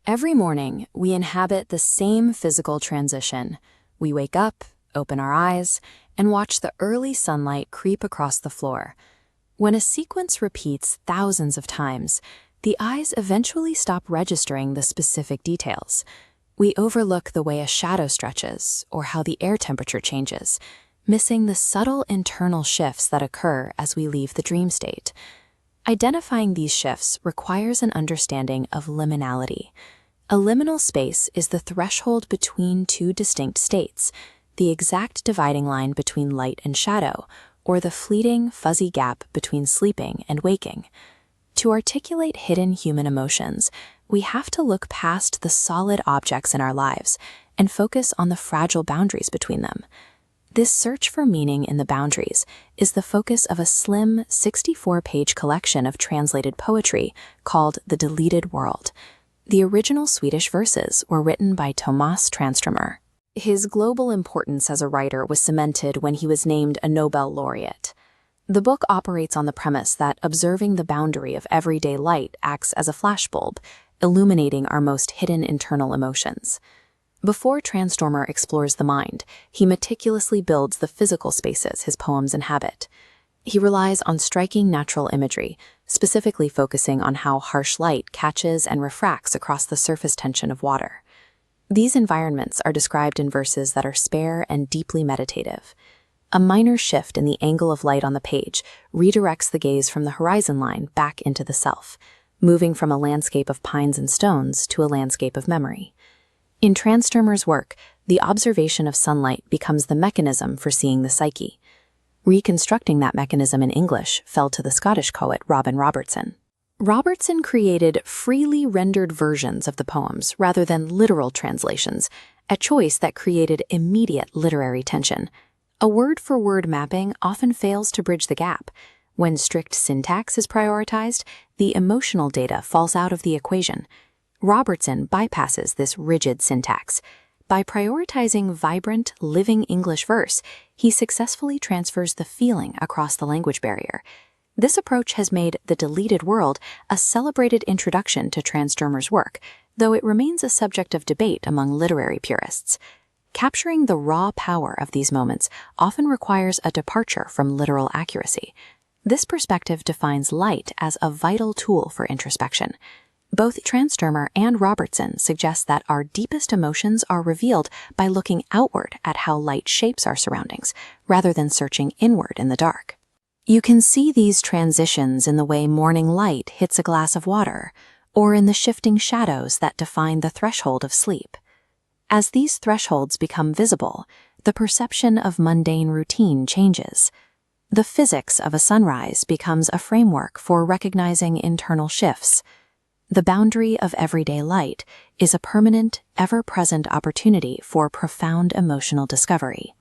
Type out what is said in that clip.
Every morning, we inhabit the same physical transition. We wake up, open our eyes, and watch the early sunlight creep across the floor. When a sequence repeats thousands of times, the eyes eventually stop registering the specific details. We overlook the way a shadow stretches or how the air temperature changes, missing the subtle internal shifts that occur as we leave the dream state. Identifying these shifts requires an understanding of liminality. A liminal space is the threshold between two distinct states, the exact dividing line between light and shadow, or the fleeting, fuzzy gap between sleeping and waking. To articulate hidden human emotions, we have to look past the solid objects in our lives and focus on the fragile boundaries between them. This search for meaning in the boundaries is the focus of a slim 64-page collection of translated poetry called The Deleted World. The original Swedish verses were written by Tomas Tranströmer. His global importance as a writer was cemented when he was named a Nobel laureate. The book operates on the premise that observing the boundary of everyday light acts as a flashbulb, illuminating our most hidden internal emotions. Before Tranströmer explores the mind, he meticulously builds the physical spaces his poems inhabit. He relies on striking natural imagery, specifically focusing on how harsh light catches and refracts across the surface tension of water. These environments are described in verses that are spare and deeply meditative. A minor shift in the angle of light on the page redirects the gaze from the horizon line back into the self, moving from a landscape of pines and stones to a landscape of memory. In Tranströmer's work, the observation of sunlight becomes the mechanism for seeing the psyche. Reconstructing that mechanism in English fell to the Scottish poet Robin Robertson. Robertson created freely rendered versions of the poems rather than literal translations, a choice that created immediate literary tension. A word-for-word mapping often fails to bridge the gap. When strict syntax is prioritized, the emotional data falls out of the equation. Robertson bypasses this rigid syntax. By prioritizing vibrant, living English verse, he successfully transfers the feeling across the language barrier. This approach has made The Deleted World a celebrated introduction to Tranströmer's work, though it remains a subject of debate among literary purists. Capturing the raw power of these moments often requires a departure from literal accuracy. This perspective defines light as a vital tool for introspection. Both Tranströmer and Robertson suggest that our deepest emotions are revealed by looking outward at how light shapes our surroundings, rather than searching inward in the dark. You can see these transitions in the way morning light hits a glass of water, or in the shifting shadows that define the threshold of sleep. As these thresholds become visible, the perception of mundane routine changes. The physics of a sunrise becomes a framework for recognizing internal shifts. The boundary of everyday light is a permanent, ever-present opportunity for profound emotional discovery.